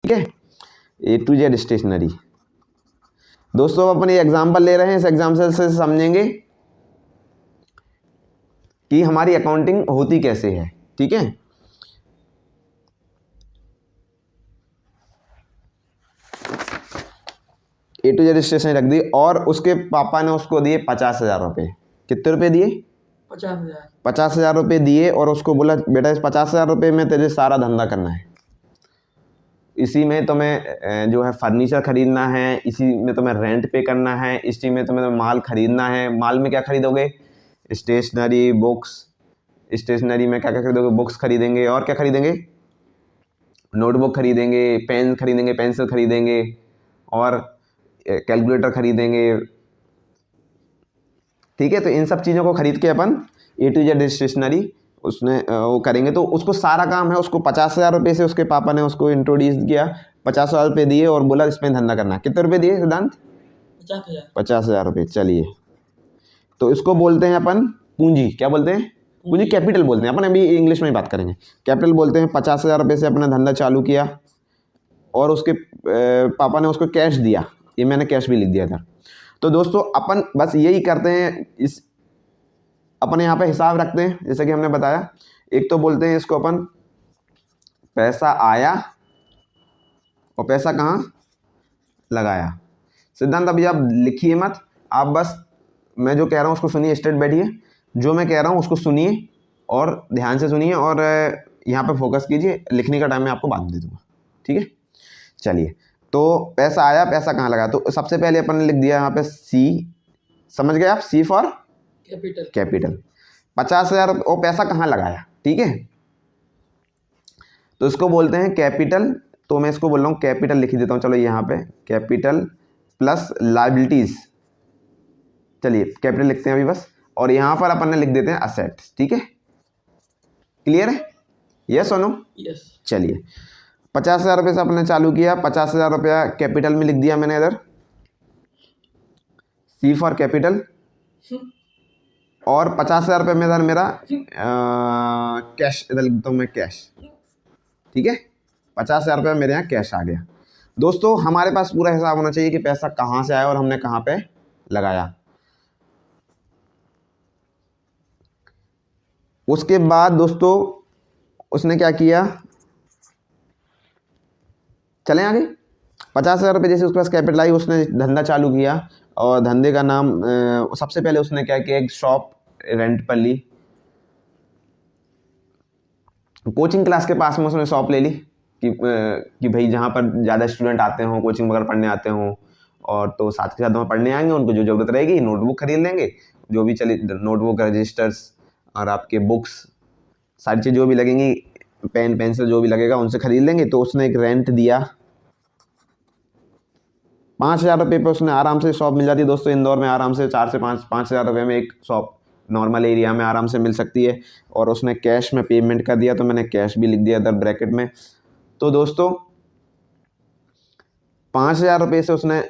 ठीक है, A to Z stationery. दोस्तों अपन ये एग्जाम्पल ले रहे हैं, इस एग्जाम्पल से समझेंगे कि हमारी अकाउंटिंग होती कैसे है। ठीक है, A to Z स्टेशनरी रख दी और उसके पापा ने उसको दिए 50,000 रुपये। कितने रुपए दिए? 50,000। 50,000 रुपये दिए और उसको बोला बेटा इस 50,000 रुपये में तेरे सारा धंधा करना है, इसी में तुम्हें जो है फर्नीचर खरीदना है, इसी में तुम्हें रेंट पे करना है, इसी में तुम्हें माल खरीदना है। माल में क्या खरीदोगे? Stationery, books. स्टेशनरी में क्या क्या खरीदोगे? बुक्स खरीदेंगे और क्या खरीदेंगे? नोटबुक खरीदेंगे, पेन खरीदेंगे, पेंसिल खरीदेंगे और कैलकुलेटर खरीदेंगे। ठीक है, तो इन सब चीज़ों को खरीद के अपन A to Z स्टेशनरी उसने वो करेंगे। तो उसको सारा काम है, उसको 50,000 रुपये से उसके पापा ने उसको इंट्रोड्यूस किया, 50,000 रुपये दिए और बोला इसमें धंधा करना। कितने रुपये दिए सिद्धांत? 50,000। 50,000 रुपये। चलिए, तो इसको बोलते हैं अपन पूंजी। क्या बोलते हैं? पूंजी, कैपिटल बोलते हैं। अपन अभी इंग्लिश में ही बात करेंगे। कैपिटल बोलते हैं। 50,000 रुपये से अपना धंधा चालू किया और उसके पापा ने उसको कैश दिया। ये मैंने कैश भी लिख दिया था। तो दोस्तों अपन बस यही करते हैं, इस अपन यहाँ पे हिसाब रखते हैं जैसे कि हमने बताया। एक तो बोलते हैं इसको अपन पैसा आया और पैसा कहाँ लगाया। सिद्धांत अभी आप लिखिए मत, आप बस मैं जो कह रहा हूँ उसको सुनिए, स्ट्रेट बैठिए, जो मैं कह रहा हूँ उसको सुनिए और ध्यान से सुनिए और यहाँ पे फोकस कीजिए। लिखने का टाइम मैं आपको बाद में दे दूँगा। ठीक है, चलिए, तो पैसा आया, पैसा कहाँ लगा? तो सबसे पहले अपन ने लिख दिया यहाँ पे C। समझ गए आप? C for capital. कैपिटल। 50,000 और पैसा कहाँ लगाया? ठीक है, तो इसको बोलते हैं कैपिटल। तो मैं इसको बोल रहा हूँ कैपिटल, लिख देता हूँ। चलो यहाँ पे कैपिटल प्लस लायबिलिटीज। चलिए कैपिटल लिखते हैं अभी बस, और यहाँ पर अपन ने लिख देते हैं असेट। ठीक है, क्लियर है? यस और नो? यस। चलिए, 50,000 रुपये से अपने चालू किया। 50,000 रुपया कैपिटल में लिख दिया मैंने इधर, C फॉर कैपिटल। और 50,000 रुपये में इधर मेरा कैश, इधर लिख देता हूँ मैं कैश। ठीक है, 50,000 रुपये मेरे यहाँ कैश आ गया। दोस्तों हमारे पास पूरा हिसाब होना चाहिए कि पैसा कहाँ से आया और हमने कहाँ पे लगाया। उसके बाद दोस्तों उसने क्या किया, चलें आगे। 50,000 रुपये जैसे उसके पास कैपिटल आई, उसने धंधा चालू किया और धंधे का नाम सबसे पहले उसने क्या किया, एक शॉप रेंट पर ली। कोचिंग क्लास के पास में उसने शॉप ले ली कि भाई जहाँ पर ज़्यादा स्टूडेंट आते हों, कोचिंग वगैरह पढ़ने आते हों, और तो साथ के साथ वहाँ पढ़ने आएंगे, उनको जो ज़रूरत रहेगी नोटबुक खरीद लेंगे, जो भी चले नोटबुक, रजिस्टर्स और आपके बुक्स, सारी चीज़ जो भी लगेंगी, पेन पेंसिल जो भी लगेगा उनसे खरीद लेंगे। तो उसने एक रेंट दिया 5,000 रुपये पर उसने आराम से शॉप मिल जाती है। दोस्तों इंदौर में आराम से 4 से 5,000 रुपये में एक शॉप नॉर्मल एरिया में आराम से मिल सकती है। और उसने कैश में पेमेंट कर दिया, तो मैंने कैश भी लिख दिया इधर ब्रैकेट में। तो दोस्तों 5,000 रुपये से उसने,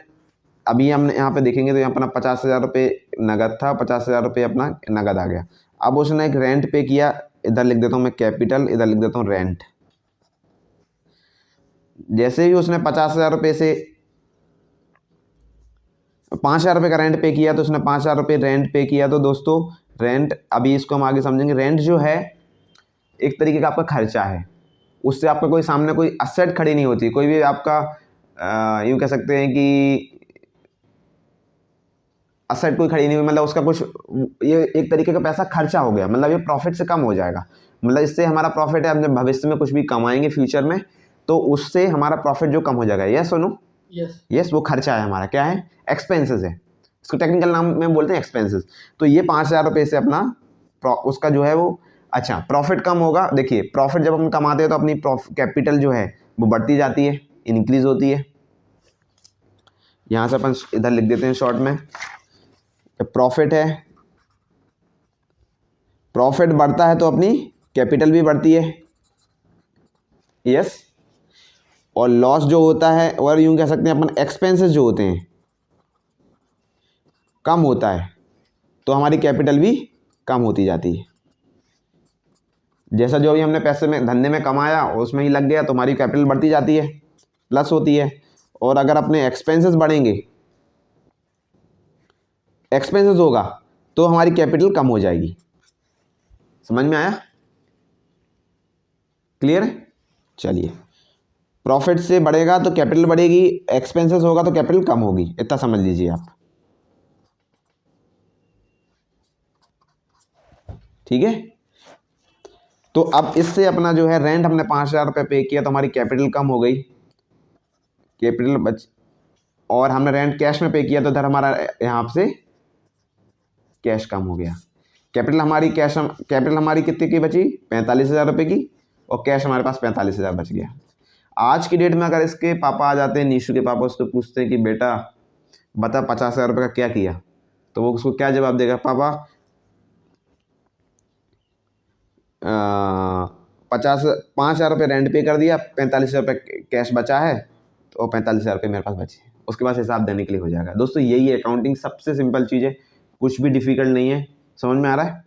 अभी हमने यहाँ पे देखेंगे तो यहाँ अपना 50,000 रुपये नगद था, 50,000 रुपये अपना नगद आ गया। अब उसने एक रेंट पे किया, इधर लिख देता हूँ मैं कैपिटल, इधर लिख देता हूँ रेंट। जैसे ही उसने 50,000 रुपये से 5,000 रुपये का रेंट पे किया, तो उसने 5,000 रुपये रेंट पे किया। तो दोस्तों रेंट, अभी इसको हम आगे समझेंगे। रेंट जो है एक तरीके का आपका खर्चा है, उससे आपका कोई सामने कोई असेट खड़ी नहीं होती। कोई भी आपका यूँ कह सकते हैं कि असेट कोई खड़ी नहीं हुई, मतलब उसका कुछ, ये एक तरीके का पैसा खर्चा हो गया, मतलब ये प्रॉफिट से कम हो जाएगा। मतलब इससे हमारा प्रॉफिट है, हम जब भविष्य में कुछ भी कमाएंगे फ्यूचर में, तो उससे हमारा प्रॉफिट जो कम हो जाएगा। यस सुनो? यस, वो खर्चा है हमारा। क्या है? एक्सपेंसेस है। इसको टेक्निकल नाम में बोलते हैं एक्सपेंसेस। तो ये 5,000 रुपये से अपना उसका जो है वो, अच्छा प्रॉफिट कम होगा। देखिए प्रॉफिट जब हम कमाते हैं तो अपनी कैपिटल जो है वो बढ़ती जाती है, इंक्रीज होती है। यहाँ से अपन इधर लिख देते हैं शॉर्ट में, प्रॉफिट है, प्रॉफिट बढ़ता है तो अपनी कैपिटल भी बढ़ती है। यस, और लॉस जो होता है, और यूँ कह सकते हैं अपन एक्सपेंसेस जो होते हैं कम होता है, तो हमारी कैपिटल भी कम होती जाती है। जैसा जो भी हमने पैसे में धंधे में कमाया उसमें ही लग गया, तो हमारी कैपिटल बढ़ती जाती है। प्लस होती है। और अगर अपने एक्सपेंसेस बढ़ेंगे, एक्सपेंसेस होगा तो हमारी कैपिटल कम हो जाएगी। समझ में आया? क्लियर है? चलिए, प्रॉफिट से बढ़ेगा तो कैपिटल बढ़ेगी, एक्सपेंसेस होगा तो कैपिटल कम होगी, इतना समझ लीजिए आप। ठीक है, तो अब इससे अपना जो है रेंट हमने 5,000 रुपये पे किया तो हमारी कैपिटल कम हो गई, कैपिटल बच, और हमने रेंट कैश में पे किया तो इधर हमारा यहाँ से कैश कम हो गया। कैपिटल हमारी कितने की बची? 45,000 रुपये की, और कैश हमारे पास 45,000 बच गया। आज की डेट में अगर इसके पापा आ जाते हैं, निशु के पापा, उसको पूछते हैं कि बेटा बता 50,000 रुपये का क्या किया, तो वो उसको क्या जवाब देगा? पापा 5,000 रुपये रेंट पे कर दिया, 45,000 रुपये कैश बचा है, तो 45,000 रुपये मेरे पास बचे। उसके पास हिसाब देने के लिए हो जाएगा। दोस्तों यही है अकाउंटिंग, सबसे सिंपल चीज़ है, कुछ भी डिफिकल्ट नहीं है। समझ में आ रहा है?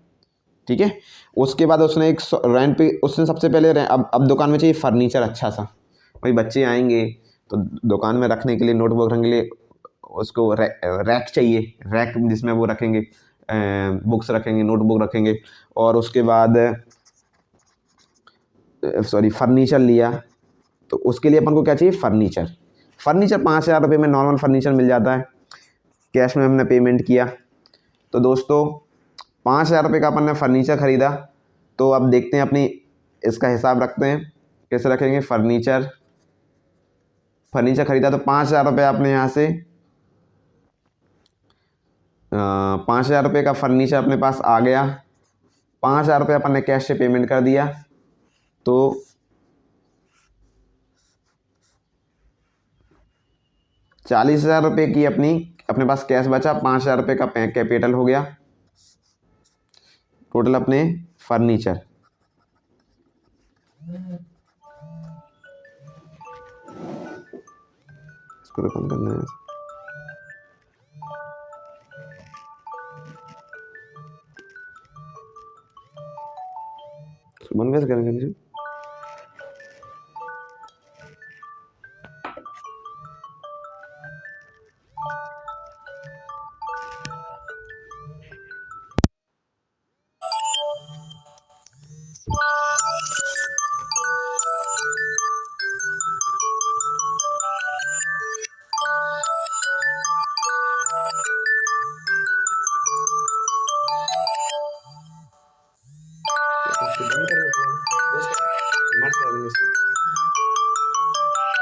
ठीक है। उसके बाद उसने एक रेंट पे, उसने सबसे पहले अब दुकान में चाहिए फर्नीचर अच्छा सा। भाई बच्चे आएंगे तो दुकान में रखने के लिए, नोटबुक रखने के लिए उसको रैक चाहिए, रैक जिसमें वो रखेंगे, बुक्स रखेंगे, नोटबुक रखेंगे। और उसके बाद फर्नीचर लिया, तो उसके लिए अपन को क्या चाहिए? फर्नीचर। 5,000 रुपये में नॉर्मल फर्नीचर मिल जाता है, कैश में हमने पेमेंट किया। तो दोस्तों 5,000 रुपये का अपन ने फर्नीचर ख़रीदा। तो अब देखते हैं अपनी, इसका हिसाब रखते हैं, कैसे रखेंगे? फर्नीचर ख़रीदा तो 5,000 रुपये आपने यहाँ से 5,000 रुपये का फर्नीचर अपने पास आ गया। 5,000 रुपये अपन ने कैश से पेमेंट कर दिया, तो 40,000 रुपये की अपने पास कैश बचा, 5,000 रुपये का कैपिटल हो गया टोटल अपने फर्नीचर। इसको तो कम करना है, बंद कैसे करेंगे?